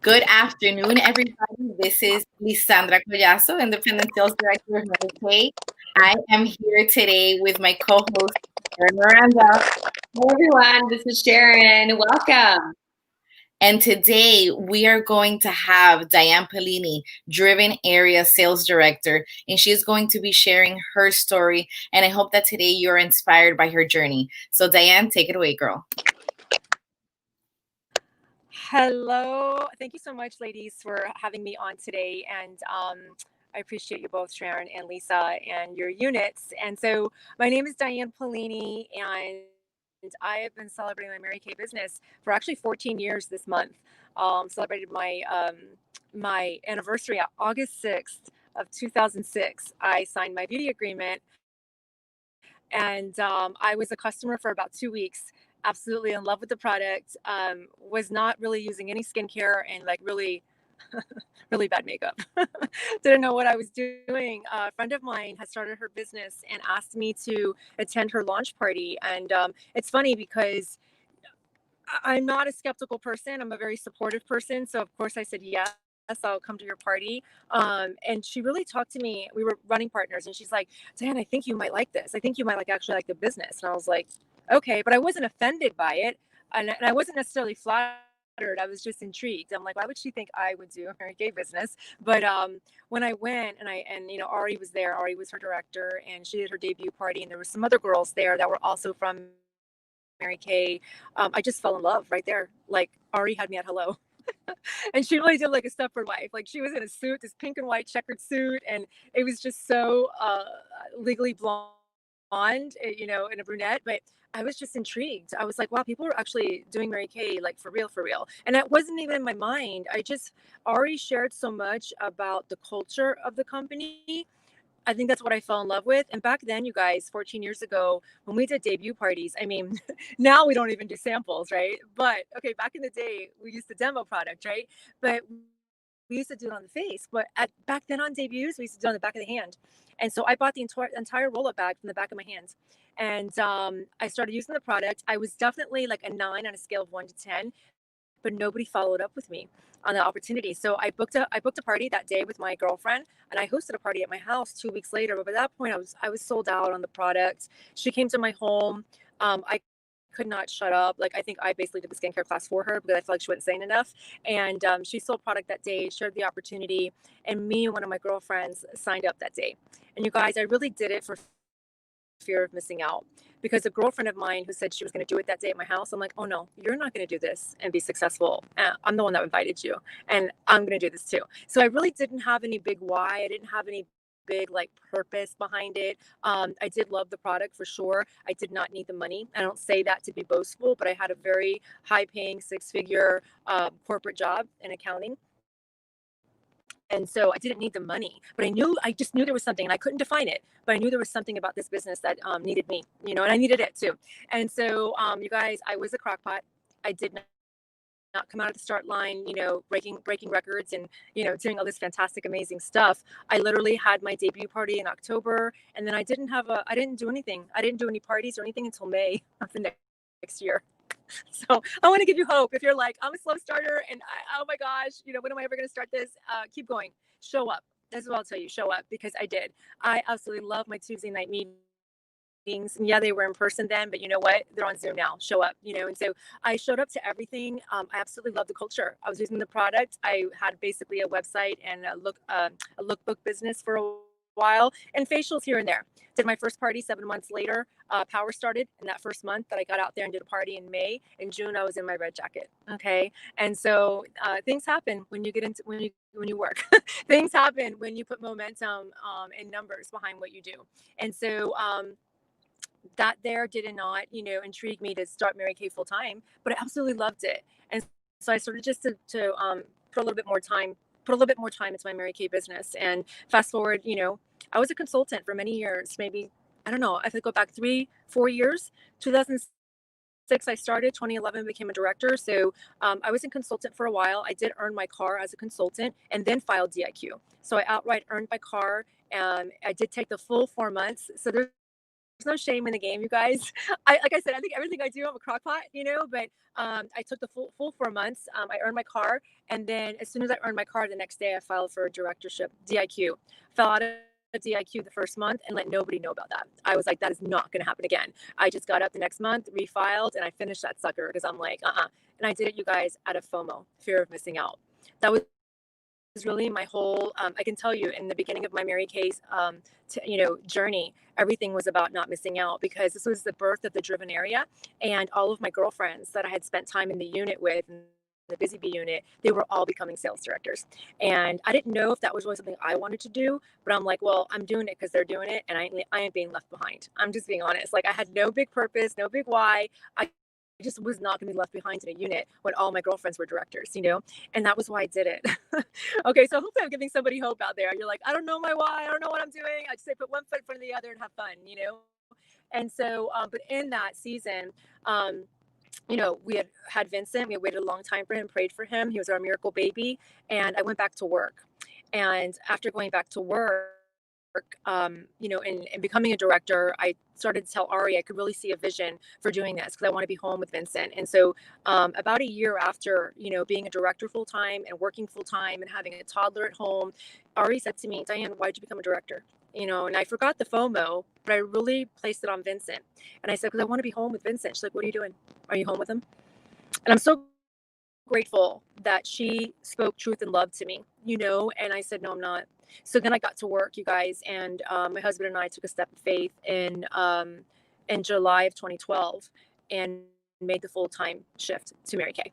Good afternoon, everybody. This is Lisandra Collazo, Independent Sales Director of Mary Kay. I am here today with my co-host, Sharon Miranda. Hey everyone, this is Sharon. Welcome. And today we are going to have Diane Pellini, Driven Area Sales Director, and she's going to be sharing her story. And I hope that today you're inspired by her journey. So Diane, take it away, girl. Hello. Thank you so much, ladies, for having me on today. And I appreciate you both, Sharon and Lisa, and your units. And so my name is Diane Pellini, and I have been celebrating my Mary Kay business for actually 14 years this month. Celebrated my anniversary on August 6th of 2006. I signed my beauty agreement, and I was a customer for about 2 weeks. Absolutely in love with the product. Was not really using any skincare and like really, really bad makeup. Didn't know what I was doing. A friend of mine had started her business and asked me to attend her launch party. And it's funny because I'm not a skeptical person. I'm a very supportive person. So of course I said yes. I'll come to your party. And she really talked to me. We were running partners, and she's like, "Dan, I think you might like this. I think you might actually like the business." And I was like, "Okay," but I wasn't offended by it, and I wasn't necessarily flattered. I was just intrigued. I'm like, why would she think I would do a Mary Kay business? But when I went, and Ari was there. Ari was her director, and she did her debut party, and there were some other girls there that were also from Mary Kay. I just fell in love right there. Like Ari had me at hello. And she really did like a Stepford wife. Like she was in a suit, this pink and white checkered suit, and it was just so legally blonde, and a brunette. But I was just intrigued. I was like, wow, people are actually doing Mary Kay like for real, for real. And that wasn't even in my mind. I just already shared so much about the culture of the company. I think that's what I fell in love with. And back then, you guys, 14 years ago, when we did debut parties, I mean, now we don't even do samples, right? But okay, back in the day, we used to demo product, right? But we used to do it on the face. But back then on debuts, we used to do it on the back of the hand. And so I bought the entire roll-up bag from the back of my hand. And I started using the product. I was definitely like a 9 on a scale of 1 to 10, but nobody followed up with me on the opportunity. So I booked a party that day with my girlfriend, and I hosted a party at my house 2 weeks later. But by that point, I was sold out on the product. She came to my home. I could not shut up. Like I think I basically did the skincare class for her because I felt like she wasn't saying enough. And she sold product that day, shared the opportunity, and me and one of my girlfriends signed up that day. And you guys, I really did it for fear of missing out, because a girlfriend of mine who said she was going to do it that day at my house, I'm like, oh no, you're not going to do this and be successful. I'm the one that invited you, and I'm going to do this too. So I really didn't have any big why. I didn't have any big like purpose behind it. I did love the product for sure. I did not need the money. I don't say that to be boastful, but I had a very high paying 6-figure corporate job in accounting. And so I didn't need the money, but I just knew there was something, and I couldn't define it, but I knew there was something about this business that needed me, and I needed it too. And so, you guys, I was a crockpot. I did not come out of the start line, breaking records and, doing all this fantastic, amazing stuff. I literally had my debut party in October, and then I didn't do anything. I didn't do any parties or anything until May of the next year. So I want to give you hope. If you're like, I'm a slow starter and oh my gosh, when am I ever going to start this? Keep going. Show up. That's what I'll tell you. Show up, because I did. I absolutely love my Tuesday night meetings. And yeah, they were in person then, but you know what? They're on Zoom now. Show up, And so I showed up to everything. I absolutely love the culture. I was using the product. I had basically a website and a lookbook business for a while, and facials here and there. Did my first party 7 months later. Power started in that first month that I got out there and did a party in May. In June, I was in my red jacket. Okay, and so things happen when you get into when you work. Things happen when you put momentum and numbers behind what you do. And so that there did not, intrigue me to start Mary Kay full time, but I absolutely loved it. And so I started just to put a little bit more time into my Mary Kay business. And fast forward, I was a consultant for many years, maybe, I don't know, I could go back 3-4 years. 2006 I started, 2011 became a director. So I was a consultant for a while. I did earn my car as a consultant and then filed DIQ. So I outright earned my car. I did take the full 4 months. So there's no shame in the game, you guys. Like I said, I think everything I do, I'm a crockpot, but I took the full 4 months. I earned my car. And then as soon as I earned my car, the next day I filed for a directorship, DIQ. Fell out of DIQ the first month and let nobody know about that. I was like, that is not going to happen again. I just got up the next month, refiled, and I finished that sucker because I'm like, And I did it, you guys, out of FOMO, fear of missing out. That was really my whole, I can tell you in the beginning of my Mary Kay's, journey, everything was about not missing out because this was the birth of the Driven area. And all of my girlfriends that I had spent time in the unit with, the Busy Bee unit, they were all becoming sales directors. And I didn't know if that was really something I wanted to do, but I'm like, well, I'm doing it because they're doing it. And I ain't being left behind. I'm just being honest. Like I had no big purpose, no big why. I just was not going to be left behind in a unit when all my girlfriends were directors, and that was why I did it. Okay, so hopefully I'm giving somebody hope out there. You're like, I don't know my why, I don't know what I'm doing. I just say put one foot in front of the other and have fun. And so, but in that season, we had Vincent. We had waited a long time for him, prayed for him. He was our miracle baby, and I went back to work. And after going back to work, and becoming a director, I started to tell Ari I could really see a vision for doing this because I want to be home with Vincent. And so, about a year after, being a director full time and working full time and having a toddler at home, Ari said to me, Diane, why did you become a director? And I forgot the FOMO, but I really placed it on Vincent. And I said, because I want to be home with Vincent. She's like, what are you doing? Are you home with him? And I'm so grateful that she spoke truth and love to me, and I said, no, I'm not. So then I got to work, you guys, and my husband and I took a step of faith in July of 2012 and made the full-time shift to Mary Kay,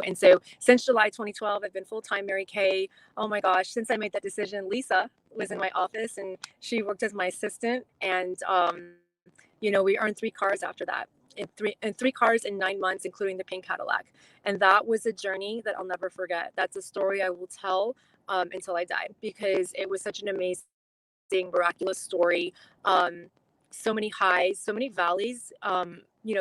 and so since July 2012, I've been full-time Mary Kay. Oh my gosh, since I made that decision, Lisa was in my office and she worked as my assistant, and we earned 3 cars after that. In three cars in 9 months, including the pink Cadillac. And that was a journey that I'll never forget. That's a story I will tell until I die because it was such an amazing, miraculous story. So many highs, so many valleys,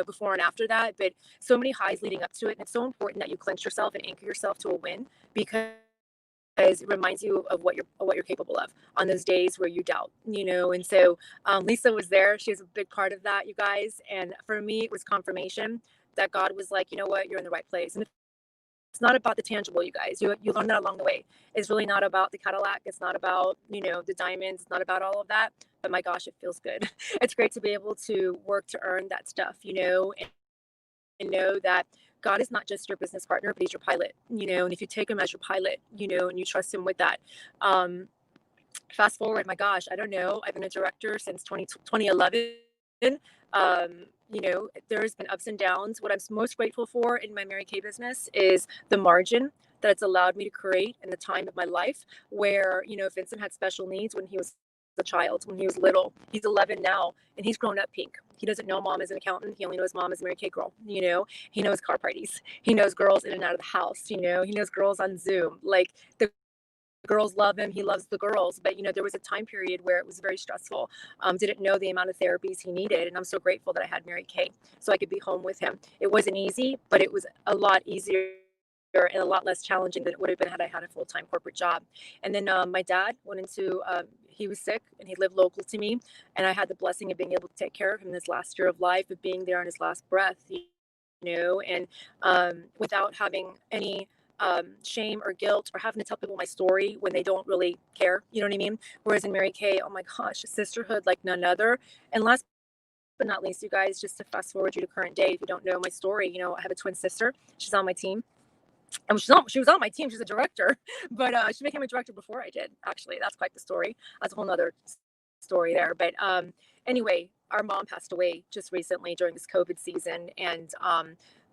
before and after that, but so many highs leading up to it. And it's so important that you clench yourself and anchor yourself to a win because it reminds you of what you're capable of on those days where you doubt, and so Lisa was there. She was a big part of that, you guys, and for me it was confirmation that God was like, you know what, you're in the right place. And it's not about the tangible, you guys. You learn that along the way. It's really not about the Cadillac. It's not about the diamonds. It's not about all of that, but my gosh, it feels good. It's great to be able to work to earn that stuff, and know that God is not just your business partner, but he's your pilot, and if you take him as your pilot, and you trust him with that. Fast forward, my gosh, I don't know. I've been a director since 2011. There's been ups and downs. What I'm most grateful for in my Mary Kay business is the margin that it's allowed me to create in the time of my life where, Vincent had special needs when he was a child, when he was little. He's 11 now and he's grown up pink. He doesn't know mom as an accountant. He only knows mom as a Mary Kay girl. He knows car parties. He knows girls in and out of the house. He knows girls on Zoom. Like the girls love him. He loves the girls. But, there was a time period where it was very stressful. Didn't know the amount of therapies he needed. And I'm so grateful that I had Mary Kay so I could be home with him. It wasn't easy, but it was a lot easier and a lot less challenging than it would have been had I had a full-time corporate job. And then my dad went into, he was sick and he lived local to me. And I had the blessing of being able to take care of him in his last year of life, of being there on his last breath, and without having any shame or guilt or having to tell people my story when they don't really care. You know what I mean? Whereas in Mary Kay, oh my gosh, sisterhood like none other. And last but not least, you guys, just to fast forward you to current day, if you don't know my story, I have a twin sister. She's on my team. And she was on my team. She's a director, but she became a director before I did. Actually, that's quite the story. That's a whole nother story there. But anyway, our mom passed away just recently during this COVID season. And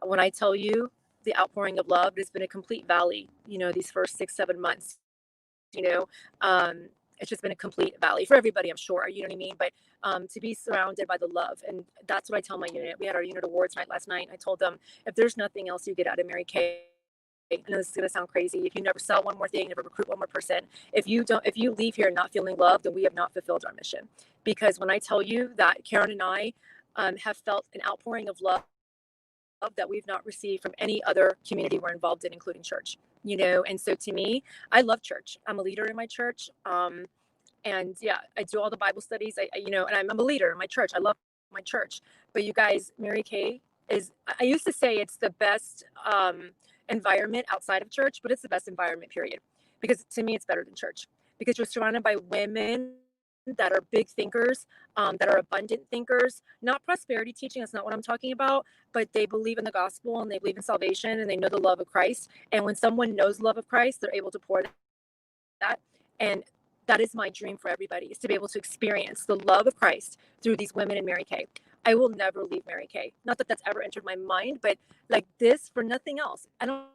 when I tell you the outpouring of love, it's been a complete valley, these first 6-7 months, it's just been a complete valley for everybody, I'm sure, you know what I mean? But to be surrounded by the love. And that's what I tell my unit. We had our unit awards night last night. I told them, if there's nothing else you get out of Mary Kay, I know this is going to sound crazy. If you never sell one more thing, never recruit one more person, if you leave here not feeling loved, then we have not fulfilled our mission. Because when I tell you that Karen and I have felt an outpouring of love that we've not received from any other community we're involved in, including church, and so to me, I love church. I'm a leader in my church. And yeah, I do all the Bible studies, and I'm a leader in my church. I love my church. But you guys, Mary Kay is, I used to say it's the best environment outside of church, but it's the best environment, period. Because to me, it's better than church. Because you're surrounded by women that are big thinkers, that are abundant thinkers, not prosperity teaching. That's not what I'm talking about, but they believe in the gospel and they believe in salvation and they know the love of Christ. And when someone knows the love of Christ, they're able to pour that. And that is my dream for everybody, is to be able to experience the love of Christ through these women in Mary Kay. I will never leave Mary Kay. Not that that's ever entered my mind, but like this for nothing else. I don't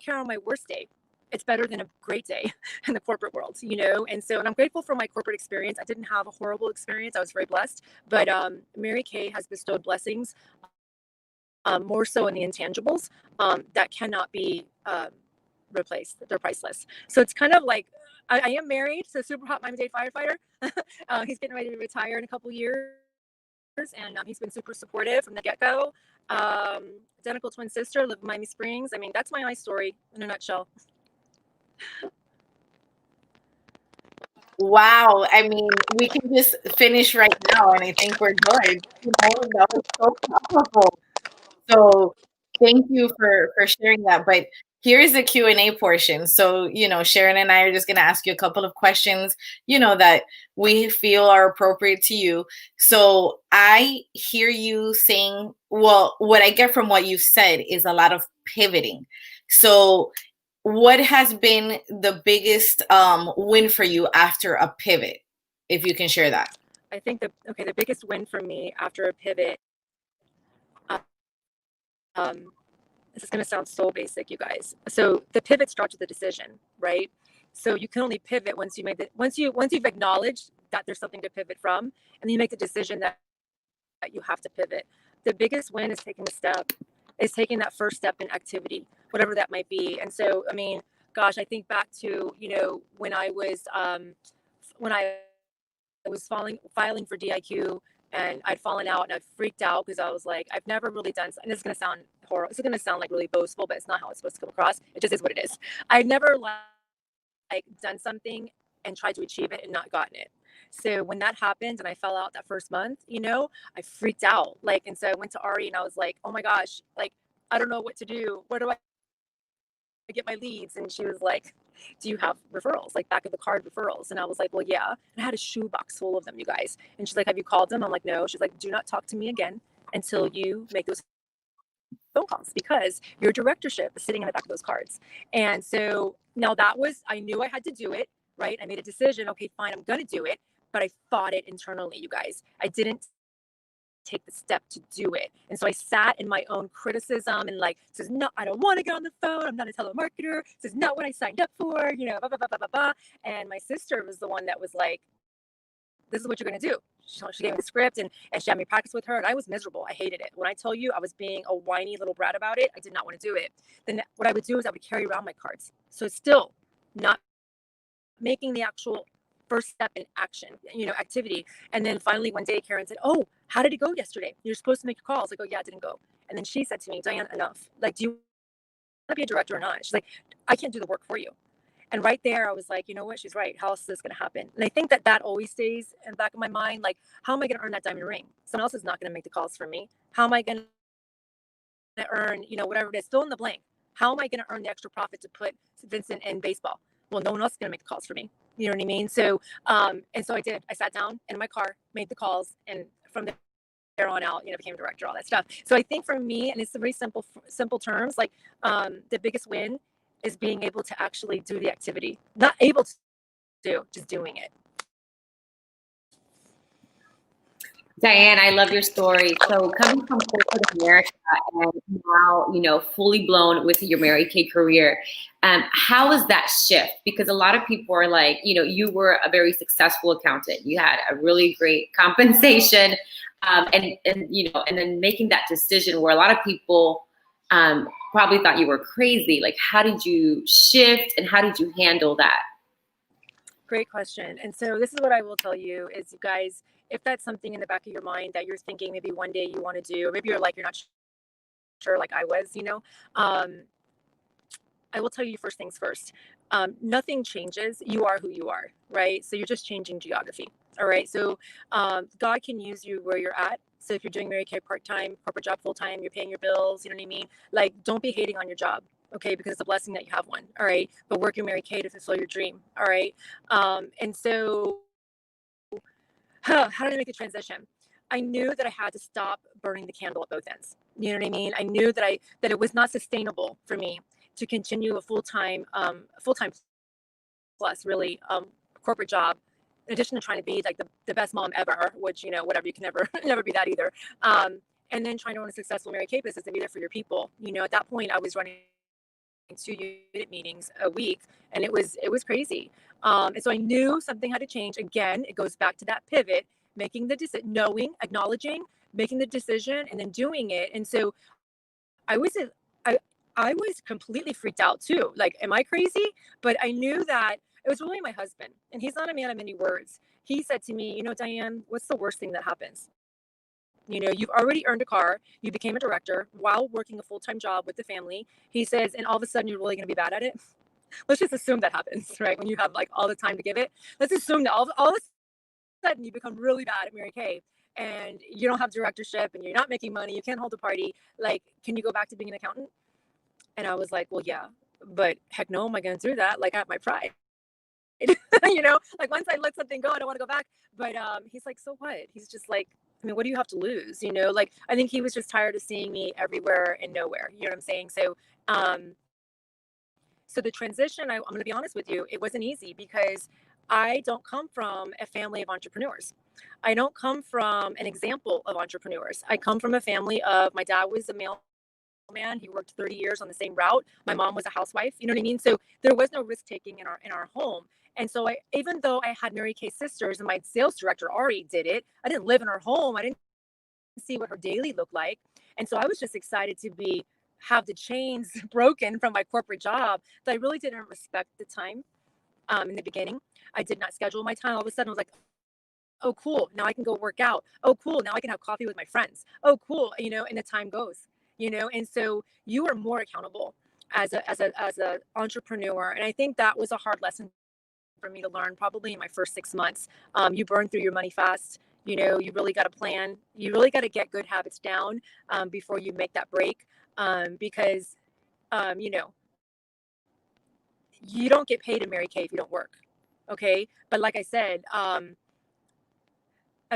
care on my worst day. It's better than a great day in the corporate world, you know? And so, and I'm grateful for my corporate experience. I didn't have a horrible experience. I was very blessed, but Mary Kay has bestowed blessings, more so in the intangibles, that cannot be replaced. They're priceless. So it's kind of like, I am married, so super hot Miami-Dade firefighter. He's getting ready to retire in a couple years, and he's been super supportive from the get-go. Identical twin sister, live in Miami Springs. I mean, that's my life story in a nutshell. Wow. I mean, we can just finish right now, and I think we're good. That was so powerful. So thank you for sharing that. But here's the Q&A portion. So, Sharon and I are just going to ask you a couple of questions, that we feel are appropriate to you. So I hear you saying, well, what I get from what you said is a lot of pivoting. So what has been the biggest win for you after a pivot, if you can share that? I think the biggest win for me after a pivot, this is going to sound so basic, you guys. So the pivot starts with a decision, right? So you can only pivot once you've acknowledged that there's something to pivot from, and then you make the decision that you have to pivot. The biggest win is taking that first step in activity, whatever that might be. And so, I mean, gosh, I think back to, when I was filing for DIQ, and I'd fallen out and I'd freaked out because I was like, I've never really done, and this is going to sound horrible. This is going to sound like really boastful, but it's not how it's supposed to come across. It just is what it is. I've never like done something and tried to achieve it and not gotten it. So when that happened and I fell out that first month, I freaked out. And so I went to Ari and I was like, oh my gosh, I don't know what to do. Where do I get my leads? And she was like, do you have referrals, like back of the card referrals? And I was like, well, yeah. And I had a shoebox full of them, you guys. And she's like, have you called them? I'm like, no. She's like, do not talk to me again until you make those phone calls, because your directorship is sitting in the back of those cards. And so now I knew I had to do it, right? I made a decision. Okay, fine, I'm going to do it. But I fought it internally, you guys. I didn't take the step to do it. And so I sat in my own criticism and says, no, I don't want to get on the phone. I'm not a telemarketer. This is not what I signed up for, blah, blah, blah, blah, blah, blah. And my sister was the one that was like, this is what you're going to do. She gave me the script and she had me practice with her. And I was miserable. I hated it. When I tell you I was being a whiny little brat about it, I did not want to do it. Then what I would do is I would carry around my cards. So it's still not making the actual first step in action, activity. And then finally one day Karen said, oh, how did it go yesterday? You're supposed to make your calls. I go, yeah, it didn't go. And then she said to me, Diane, enough. Do you want to be a director or not? She's like, I can't do the work for you. And right there, I was like, you know what? She's right. How else is this going to happen? And I think that always stays in the back of my mind. How am I going to earn that diamond ring? Someone else is not going to make the calls for me. How am I going to earn, whatever it is, fill in the blank? How am I going to earn the extra profit to put Vincent in baseball? Well, no one else is going to make the calls for me. You know what I mean? So, and so I did. I sat down in my car, made the calls, and from there on out, became a director, all that stuff. So I think for me, and it's very simple terms, the biggest win is being able to actually do the activity. Not able to do, just doing it. Diane, I love your story. So coming from corporate America and now, fully blown with your Mary Kay career, how was that shift? Because a lot of people are like, you were a very successful accountant. You had a really great compensation, and then making that decision where a lot of people probably thought you were crazy. How did you shift and how did you handle that? Great question. And so this is what I will tell you is, you guys, if that's something in the back of your mind that you're thinking maybe one day you want to do, or maybe you're not sure like I was, I will tell you first things first. Nothing changes. You are who you are, right? So you're just changing geography. All right. So God can use you where you're at So if you're doing Mary Kay part-time, corporate job full-time, you're paying your bills, you know what I mean? Like, don't be hating on your job, okay? Because it's a blessing that you have one, all right? But work your Mary Kay to fulfill your dream, all right? And so, how did I make the transition? I knew that I had to stop burning the candle at both ends. You know what I mean? I knew that it was not sustainable for me to continue a full-time plus really corporate job in addition to trying to be like the best mom ever, which, whatever, you can never never be that either. And then trying to run a successful Mary Kay business and be there for your people. At that point I was running 2 unit meetings a week, and it was crazy. And so I knew something had to change. Again, it goes back to that pivot, making the decision, knowing, acknowledging, making the decision, and then doing it. And so I was I I was completely freaked out too. Like, am I crazy? But I knew that it was really my husband, and he's not a man of many words. He said to me, Diane, what's the worst thing that happens? You've already earned a car. You became a director while working a full-time job with the family. He says, and all of a sudden you're really going to be bad at it. Let's just assume that happens, right? When you have like all the time to give it, let's assume that all of a sudden you become really bad at Mary Kay, and you don't have directorship, and you're not making money. You can't hold a party. Like, can you go back to being an accountant? And I was like, well, yeah, but heck no, am I going to do that? Like, I have my pride. Like, once I let something go, I don't want to go back. But he's like, so what? He's just like, I mean, what do you have to lose? Like, I think he was just tired of seeing me everywhere and nowhere. You know what I'm saying? So the transition, I'm going to be honest with you, it wasn't easy because I don't come from a family of entrepreneurs. I don't come from an example of entrepreneurs. I come from a family of, my dad was a mailman. He worked 30 years on the same route. My mom was a housewife. You know what I mean? So there was no risk taking in our home. And so even though I had Mary Kay sisters and my sales director Ari did it, I didn't live in her home. I didn't see what her daily looked like. And so I was just excited to have the chains broken from my corporate job that I really didn't respect the time in the beginning. I did not schedule my time. All of a sudden I was like, oh, cool. Now I can go work out. Oh, cool. Now I can have coffee with my friends. Oh, cool. And the time goes, and so you are more accountable as a entrepreneur. And I think that was a hard lesson for me to learn probably in my first 6 months. You burn through your money fast. You really got to plan. You really got to get good habits down before you make that break. Because, you don't get paid in Mary Kay if you don't work. Okay. But like I said, a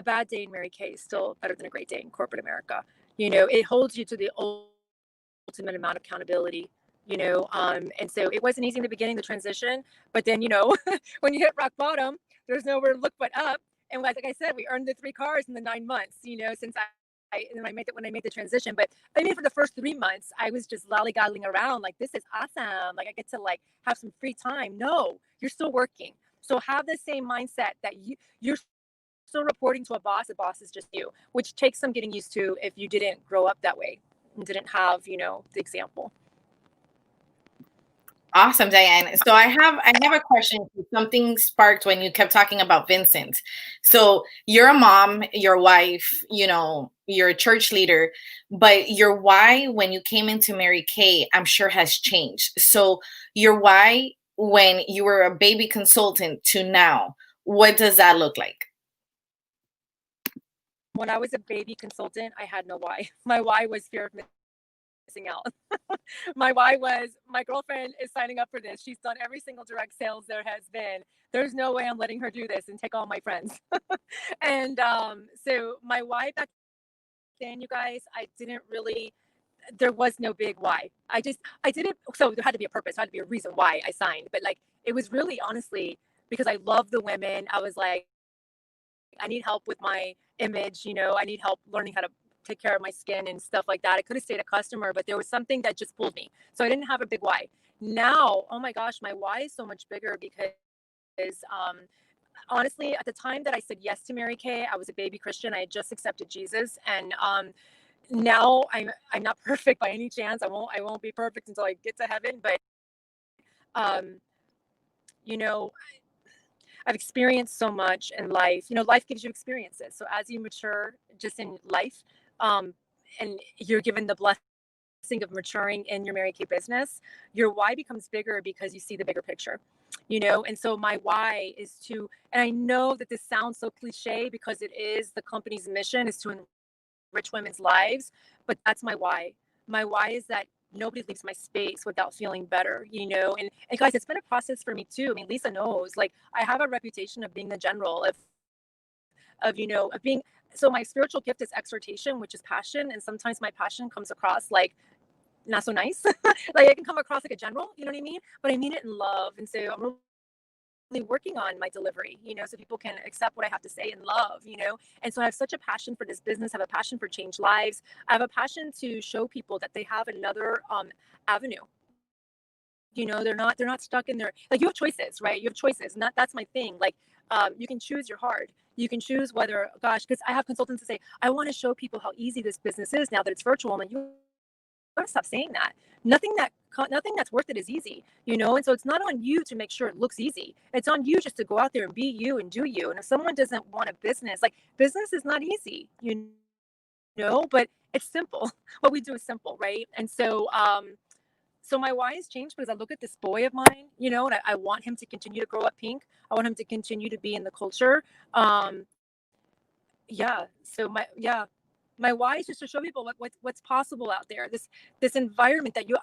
bad day in Mary Kay is still better than a great day in corporate America. It holds you to the ultimate amount of accountability. And so it wasn't easy in the beginning, the transition, but then, when you hit rock bottom, there's nowhere to look but up. And like I said, we earned the 3 cars in the 9 months, since when I made the transition. But I mean, for the first 3 months, I was just lollygagging around like, this is awesome. Like, I get to like have some free time. No, you're still working. So have the same mindset that you're still reporting to a boss. The boss is just you, which takes some getting used to if you didn't grow up that way and didn't have, the example. Awesome, Diane. So I have a question. Something sparked when you kept talking about Vincent. So you're a mom, your wife, you're a church leader, but your why when you came into Mary Kay, I'm sure has changed. So your why when you were a baby consultant to now, what does that look like? When I was a baby consultant, I had no why. My why was fear of missing out. My why was, my girlfriend is signing up for this. She's done every single direct sales there has been. There's no way I'm letting her do this and take all my friends. And so my why back then, you guys, there was no big why. I did it. So there had to be a purpose. There had to be a reason why I signed. But like, it was really honestly because I love the women. I was like, I need help with my image. I need help learning how to take care of my skin and stuff like that. I could have stayed a customer, but there was something that just pulled me. So I didn't have a big why. Now, oh my gosh, my why is so much bigger because honestly, at the time that I said yes to Mary Kay, I was a baby Christian. I had just accepted Jesus. And now I'm not perfect by any chance. I won't be perfect until I get to heaven. But um, you know, I've experienced so much in life. Life gives you experiences. So as you mature just in life, and you're given the blessing of maturing in your Mary Kay business, your why becomes bigger because you see the bigger picture. And so my why is to, and I know that this sounds so cliche because it is, the company's mission is to enrich women's lives. But that's my why. My why is that nobody leaves my space without feeling better, and guys, it's been a process for me too. I mean, Lisa knows, like, I have a reputation of being the general, of being, so my spiritual gift is exhortation, which is passion. And sometimes my passion comes across like not so nice. Like, I can come across like a general, you know what I mean? But I mean it in love. And so I'm really working on my delivery, so people can accept what I have to say in love. And so I have such a passion for this business. I have a passion for change lives. I have a passion to show people that they have another avenue. They're not stuck in their, like, you have choices, right? You have choices. And that's my thing. Like, you can choose your heart. You can choose whether, gosh, because I have consultants that say, I want to show people how easy this business is now that it's virtual. And you gotta stop saying that. Nothing that's worth it is easy, And so it's not on you to make sure it looks easy. It's on you just to go out there and be you and do you. And if someone doesn't want a business, like, business is not easy, but it's simple. What we do is simple, right? And so my why has changed because I look at this boy of mine, and I want him to continue to grow up pink. I want him to continue to be in the culture. Yeah. So my why is just to show people what's possible out there. This environment that you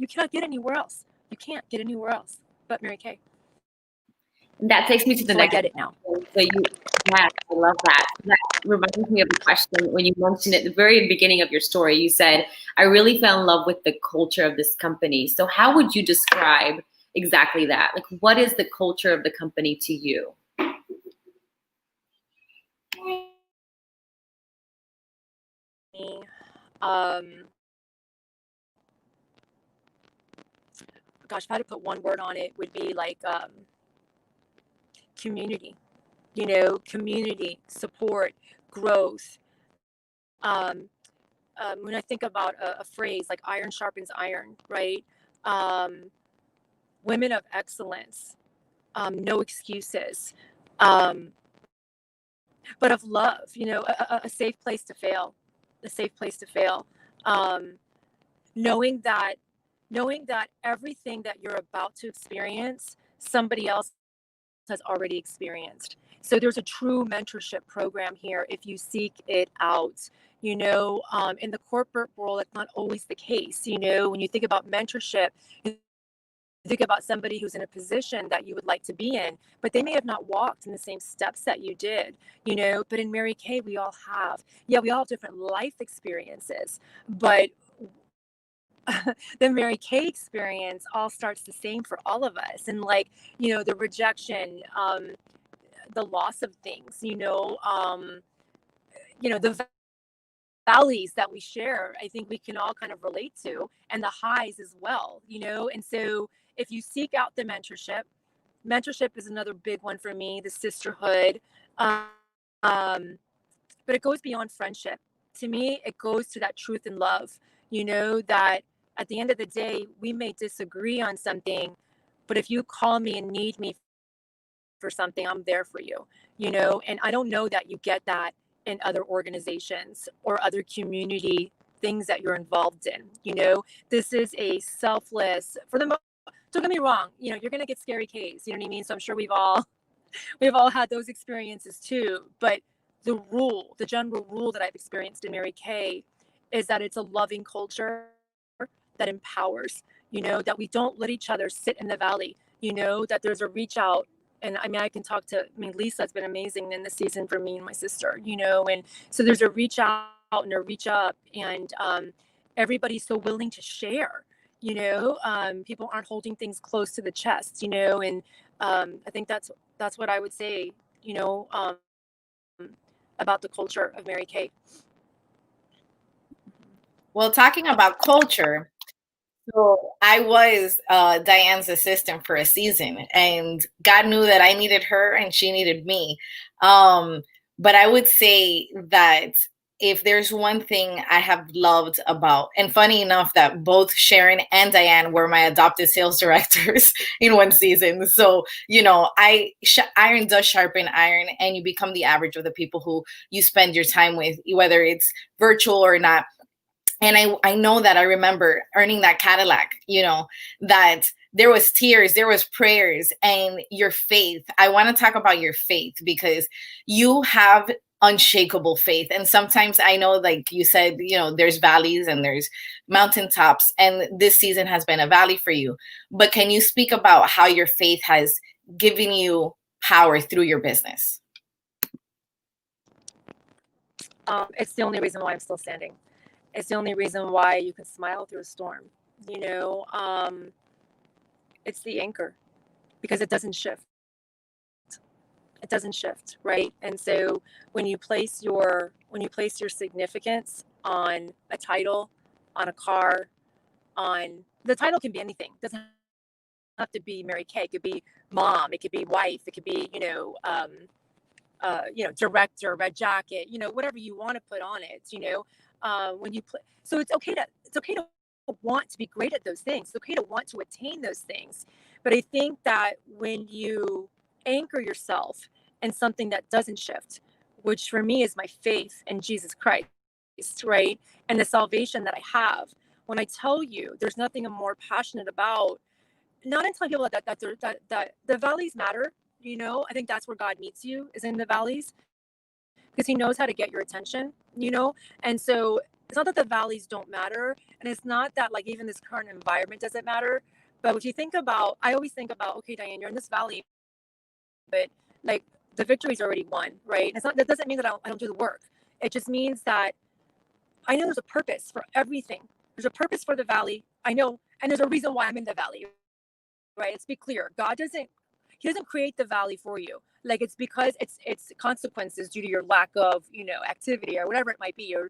cannot get anywhere else. You can't get anywhere else but Mary Kay. That takes me to the So next. I get it now. So yeah, I love that. That reminds me of the question when you mentioned at the very beginning of your story. You said, "I really fell in love with the culture of this company." So how would you describe exactly that? Like, what is the culture of the company to you? Gosh, if I had to put one word on it, would be like community. Community, support, growth. When I think about a phrase like iron sharpens iron, right? Women of excellence, no excuses, but of love, a safe place to fail, a safe place to fail. Um, knowing that everything that you're about to experience, somebody else has already experienced. So there's a true mentorship program here if you seek it out. In the corporate world, it's not always the case. When you think about mentorship, you think about somebody who's in a position that you would like to be in, but they may have not walked in the same steps that you did. But in Mary Kay, we all have. Yeah, we all have different life experiences, but the Mary Kay experience all starts the same for all of us. And, like, the rejection, the loss of things, the valleys that we share, I think we can all kind of relate to, and the highs as well, And so if you seek out the mentorship is another big one for me, the sisterhood. Um, but it goes beyond friendship. To me, it goes to that truth and love, that at the end of the day, we may disagree on something, but if you call me and need me for something, I'm there for you, and I don't know that you get that in other organizations or other community things that you're involved in. This is a selfless, for the most, don't get me wrong, you're going to get scary Ks, you know what I mean? So I'm sure we've all had those experiences too, but the general rule that I've experienced in Mary Kay is that it's a loving culture that empowers, that we don't let each other sit in the valley, that there's a reach out. And I mean, Lisa's been amazing in this season for me and my sister, and so there's a reach out and a reach up, and everybody's so willing to share, people aren't holding things close to the chest, and I think that's what I would say, about the culture of Mary Kay. Well, talking about culture, so I was Diane's assistant for a season, and God knew that I needed her and she needed me. But I would say that if there's one thing I have loved about, and funny enough that both Sharon and Diane were my adopted sales directors in one season. So, iron does sharpen iron, and you become the average of the people who you spend your time with, whether it's virtual or not. And I know that I remember earning that Cadillac, that there was tears, there was prayers, and your faith. I want to talk about your faith because you have unshakable faith. And sometimes I know, like you said, there's valleys and there's mountaintops, and this season has been a valley for you. But can you speak about how your faith has given you power through your business? It's the only reason why I'm still standing. It's the only reason why you can smile through a storm. It's the anchor, because it doesn't shift. It doesn't shift, right? And so when you place your significance on a title, on a car, on the title can be anything. It doesn't have to be Mary Kay. It could be mom. It could be wife. It could be director, red jacket. Whatever you want to put on it. When you play, so it's okay to want to be great at those things. It's okay to want to attain those things. But I think that when you anchor yourself in something that doesn't shift, which for me is my faith in Jesus Christ, right? And the salvation that I have. When I tell you, there's nothing I'm more passionate about. Not until people that the valleys matter. I think that's where God meets you, is in the valleys, because He knows how to get your attention. And so it's not that the valleys don't matter, and it's not that like even this current environment doesn't matter. But what you think about, I always think about, okay, Diane, you're in this valley, but like the victory's already won, right? And it's not, that doesn't mean that I don't do the work. It just means that I know there's a purpose for everything. There's a purpose for the valley. I know, and there's a reason why I'm in the valley, right? Let's be clear. He doesn't create the valley for you. Like it's because it's consequences due to your lack of, activity or whatever it might be, or,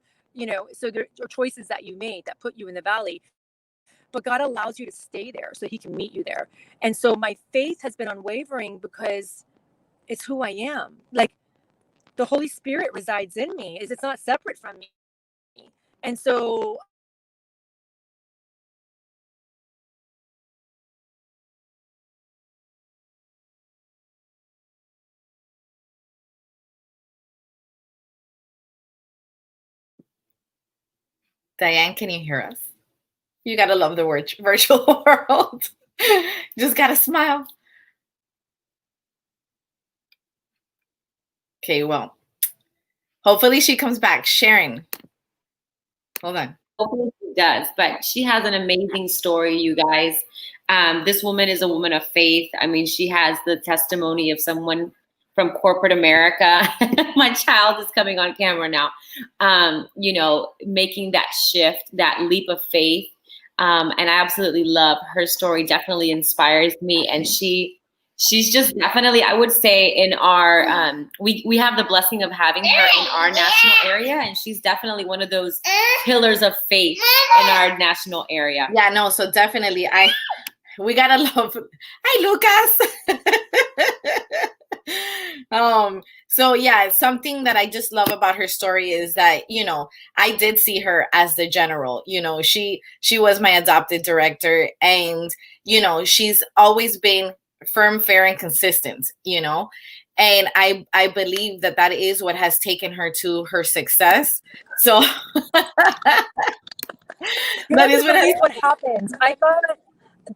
so there are choices that you made that put you in the valley. But God allows you to stay there so He can meet you there. And so my faith has been unwavering because it's who I am. Like the Holy Spirit resides in me. It's not separate from me. And so Diane, can you hear us? You gotta love the virtual world. Just gotta smile. Okay, well, hopefully she comes back. Sharon, hold on. Hopefully she does, but she has an amazing story, you guys. This woman is a woman of faith. I mean, she has the testimony of someone from corporate America. My child is coming on camera now. Making that shift, that leap of faith. And I absolutely love her story. Definitely inspires me. And she's just definitely, I would say, in our we have the blessing of having her in our national area, and she's definitely one of those pillars of faith in our national area. Yeah, no, so definitely we gotta love. Hi, Lucas. So yeah, something that I just love about her story is that, I did see her as the general. She was my adopted director, and she's always been firm, fair, and consistent, and I believe that is what has taken her to her success. So that is what happened. I thought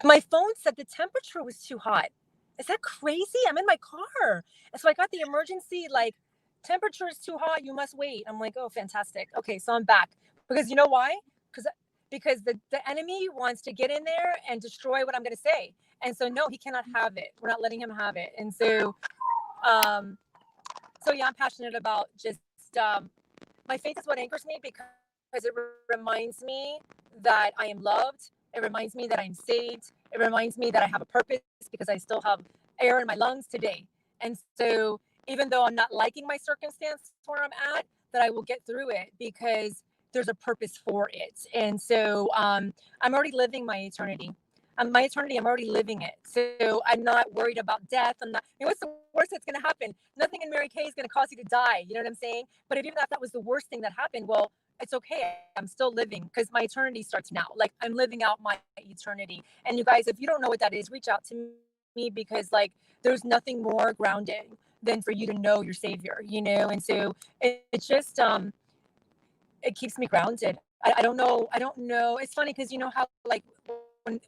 my phone said the temperature was too hot. Is that crazy? I'm in my car. And so I got the emergency, like, temperature is too hot, you must wait. I'm like, oh, fantastic. Okay, so I'm back. Because you know why? Because the enemy wants to get in there and destroy what I'm going to say. And so, no, he cannot have it. We're not letting him have it. And so, yeah, I'm passionate about just my faith is what anchors me, because it reminds me that I am loved. It reminds me that I'm saved. It reminds me that I have a purpose, because I still have air in my lungs today. And so even though I'm not liking my circumstance where I'm at, that I will get through it, because there's a purpose for it. And so I'm already living my eternity. I'm already living it. So I'm not worried about death. What's the worst that's going to happen? Nothing in Mary Kay is going to cause you to die. You know what I'm saying? But even if that was the worst thing that happened, well, it's okay. I'm still living, because my eternity starts now. Like, I'm living out my eternity. And you guys, if you don't know what that is, reach out to me, because like there's nothing more grounding than for you to know your Savior, And so it's just it keeps me grounded. I don't know. It's funny, because you know how like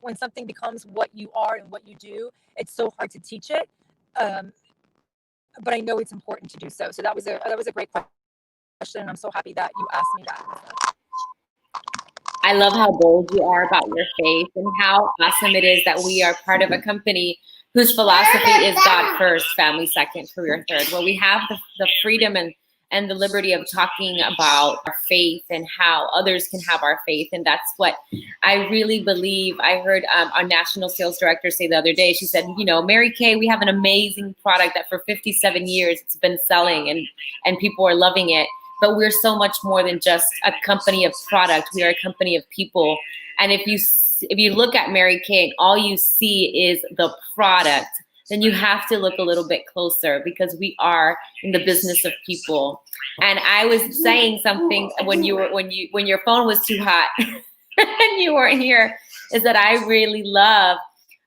when something becomes what you are and what you do, it's so hard to teach it. But I know it's important to do so. So that was a great question. question. I'm so happy that you asked me that. I love how bold you are about your faith and how awesome it is that we are part of a company whose philosophy is God first, family second, career third, where we have the freedom and the liberty of talking about our faith and how others can have our faith. And that's what I really believe. I heard our national sales director say the other day, she said, Mary Kay, we have an amazing product that for 57 years it's been selling and people are loving it. But we're so much more than just a company of product. We are a company of people. And if you look at Mary Kay and all you see is the product, then you have to look a little bit closer because we are in the business of people. And I was saying something when your phone was too hot and you weren't here, is that I really love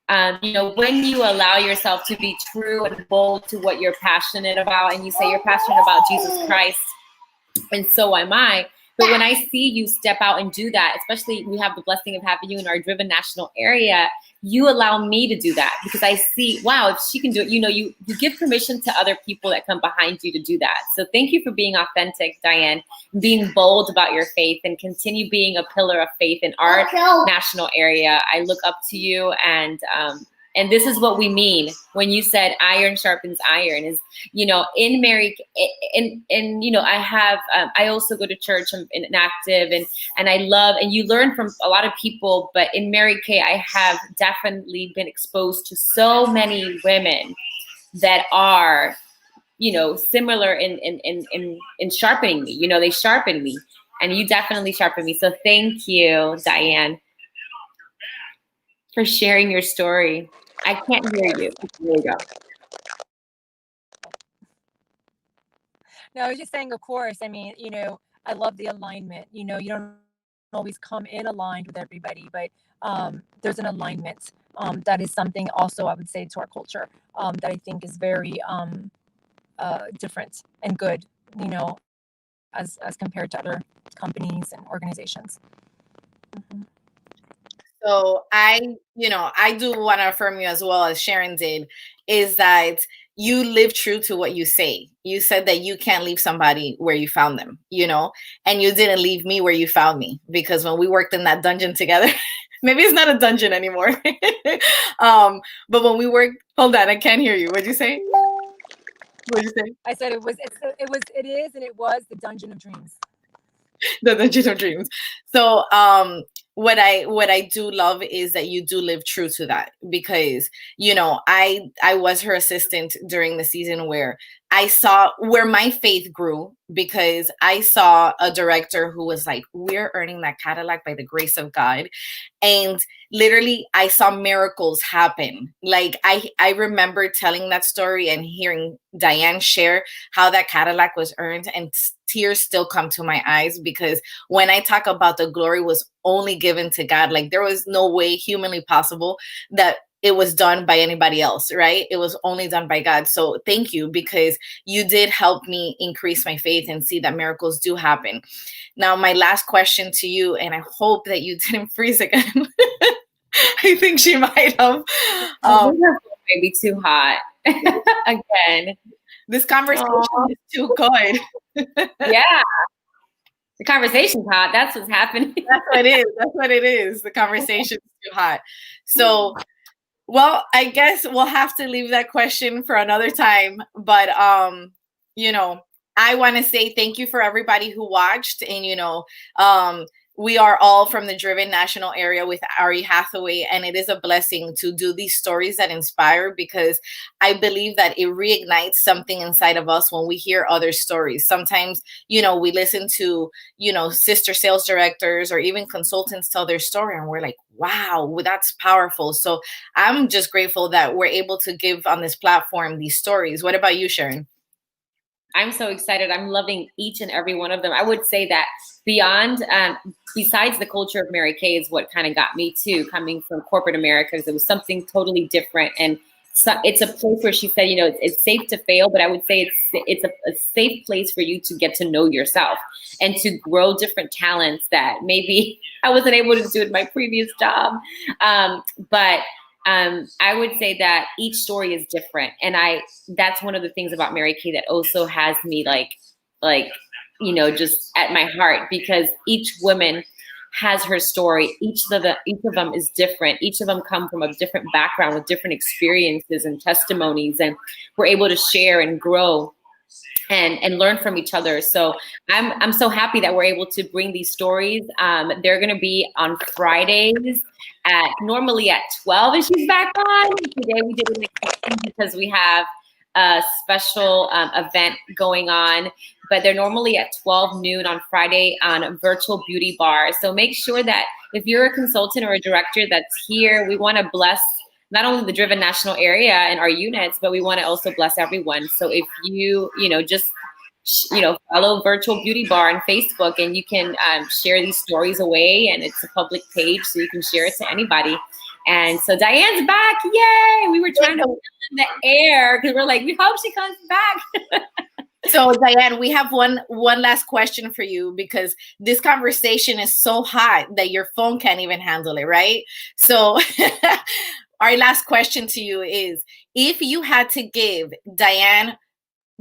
when you allow yourself to be true and bold to what you're passionate about, and you say you're passionate about Jesus Christ, and so am I. But when I see you step out and do that, especially we have the blessing of having you in our Driven National area, you allow me to do that because I see, wow, if she can do it, you give permission to other people that come behind you to do that. So thank you for being authentic, Diane, being bold about your faith, and continue being a pillar of faith in our national area. I look up to you, and this is what we mean when you said iron sharpens iron is, in Mary, I also go to church, I'm active and I love, and you learn from a lot of people, but in Mary Kay, I have definitely been exposed to so many women that are, similar in sharpening me, they sharpen me, and you definitely sharpen me. So thank you, Diane, for sharing your story. I can't hear you. There you go. No, I was just saying, of course. I mean, I love the alignment. You don't always come in aligned with everybody, but there's an alignment. That is something also I would say to our culture that I think is very different and good, as compared to other companies and organizations. Mm-hmm. So I do want to affirm you as well as Sharon did, is that you live true to what you say. You said that you can't leave somebody where you found them, and you didn't leave me where you found me, because when we worked in that dungeon together, maybe it's not a dungeon anymore. But when we worked, hold on, I can't hear you. What'd you say? What'd you say? I said it is, and it was the dungeon of dreams. The dungeon of dreams. So what I do love is that you do live true to that, because I was her assistant during the season where I saw where my faith grew, because I saw a director who was like, we're earning that Cadillac by the grace of God. And literally I saw miracles happen. Like I remember telling that story and hearing Diane share how that Cadillac was earned, and tears still come to my eyes, because when I talk about the glory was only given to God, like there was no way humanly possible that it was done by anybody else, right? It was only done by God. So thank you, because you did help me increase my faith and see that miracles do happen. Now, my last question to you, and I hope that you didn't freeze again. I think she might have. Maybe too hot again. This conversation is too good. Yeah. The conversation's hot. That's what's happening. That's what it is. That's what it is. The conversation is too hot. So, well, I guess we'll have to leave that question for another time. But, I want to say thank you for everybody who watched. And, we are all from the Driven National area with Ari Hathaway, and it is a blessing to do these stories that inspire, because I believe that it reignites something inside of us when we hear other stories. Sometimes, we listen to, sister sales directors or even consultants tell their story, and we're like, wow, that's powerful. So I'm just grateful that we're able to give on this platform these stories. What about you, Sharon? I'm so excited. I'm loving each and every one of them. I would say that besides the culture of Mary Kay is what kind of got me too, coming from corporate America, because it was something totally different. And so it's a place where she said, it's safe to fail, but I would say it's a safe place for you to get to know yourself and to grow different talents that maybe I wasn't able to do in my previous job. But I would say that each story is different. And that's one of the things about Mary Kay that also has me like just at my heart, because each woman has her story. Each of them is different. Each of them come from a different background with different experiences and testimonies, and we're able to share and grow and learn from each other. So I'm so happy that we're able to bring these stories. They're going to be on Fridays normally at 12, and she's back on. Today we did an exception because we have a special event going on, but they're normally at 12 noon on Friday on a virtual beauty bar. So make sure that if you're a consultant or a director that's here, we want to bless not only the Driven National area and our units, but we want to also bless everyone. So if you, just, follow Virtual Beauty Bar on Facebook, and you can share these stories away, and it's a public page, so you can share it to anybody. And so Diane's back, yay! We were trying to put in the air because we're like, we hope she comes back. So Diane, we have one last question for you, because this conversation is so hot that your phone can't even handle it, right? So our last question to you is, if you had to give Diane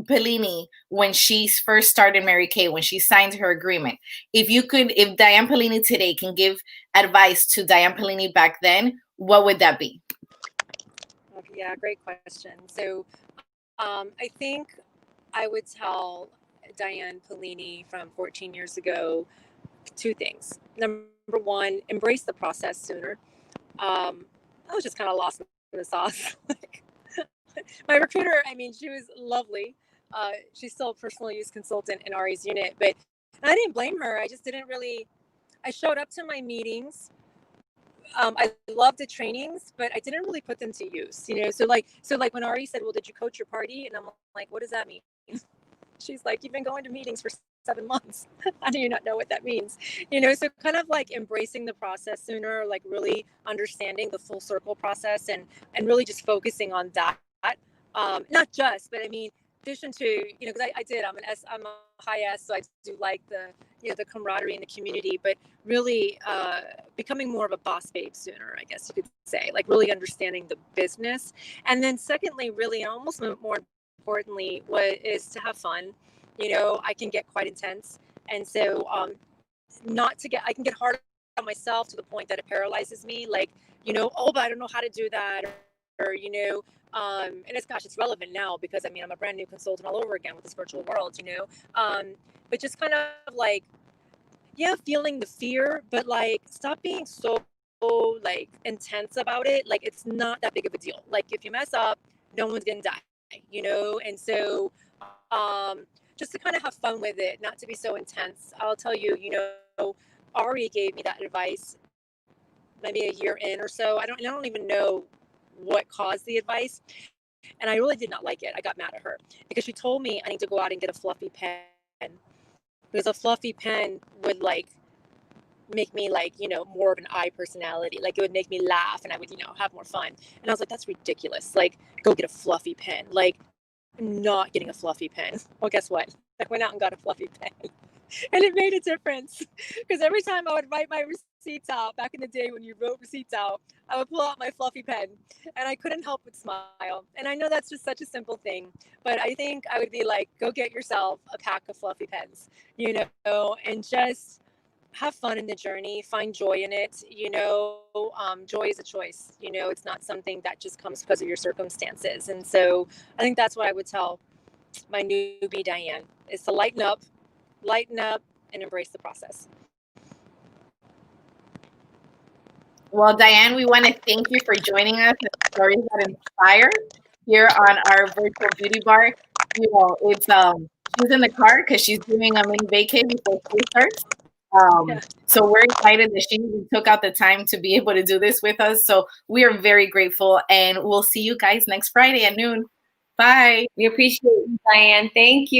Pellini, when she first started Mary Kay, when she signed her agreement, if Diane Pellini today can give advice to Diane Pellini back then, what would that be? Yeah, great question. So I think I would tell Diane Pellini from 14 years ago 2 things. Number one, embrace the process sooner. I was just kind of lost in the sauce. My recruiter, she was lovely. She's still a personal use consultant in Ari's unit, but I didn't blame her. I just didn't really, I showed up to my meetings. I loved the trainings, but I didn't really put them to use, So like when Ari said, well, did you coach your party? And I'm like, what does that mean? She's like, you've been going to meetings for 7 months. How do you not know what that means? So kind of like embracing the process sooner, like really understanding the full circle process and really just focusing on that. Not just, but in addition to, because I'm a high S, so I do like the camaraderie in the community, but really becoming more of a boss babe sooner, I guess you could say, like really understanding the business. And then secondly, really, and almost more importantly, what is to have fun. I can get quite intense. And so I can get hard on myself to the point that it paralyzes me. Like, but I don't know how to do that. Or and it's relevant now because I'm a brand new consultant all over again with this virtual world, but just kind of like, yeah, feeling the fear, but like, stop being so like intense about it. Like, it's not that big of a deal. Like, if you mess up, no one's gonna die, and so just to kind of have fun with it, not to be so intense. I'll tell you, Ari gave me that advice maybe a year in or so. I don't even know what caused the advice, and I really did not like it. I got mad at her because she told me I need to go out and get a fluffy pen, because a fluffy pen would like make me like more of an I personality. Like, it would make me laugh and I would have more fun. And I was like, that's ridiculous. Like, go get a fluffy pen. Like, I'm not getting a fluffy pen. Well, guess what? I went out and got a fluffy pen. And it made a difference, because every time I would write my receipts out, back in the day when you wrote receipts out, I would pull out my fluffy pen, and I couldn't help but smile. And I know that's just such a simple thing, but I think I would be like, go get yourself a pack of fluffy pens, and just have fun in the journey, find joy in it. Joy is a choice. It's not something that just comes because of your circumstances. And so I think that's what I would tell my newbie Diane, is to lighten up, and embrace the process. Well, Diane, we want to thank you for joining us at Stories That Inspire here on our virtual beauty bar. It's she's in the car because she's doing a mini vacay before school starts. So we're excited that she took out the time to be able to do this with us. So we are very grateful, and we'll see you guys next Friday at noon. Bye. We appreciate you, Diane. Thank you, guys.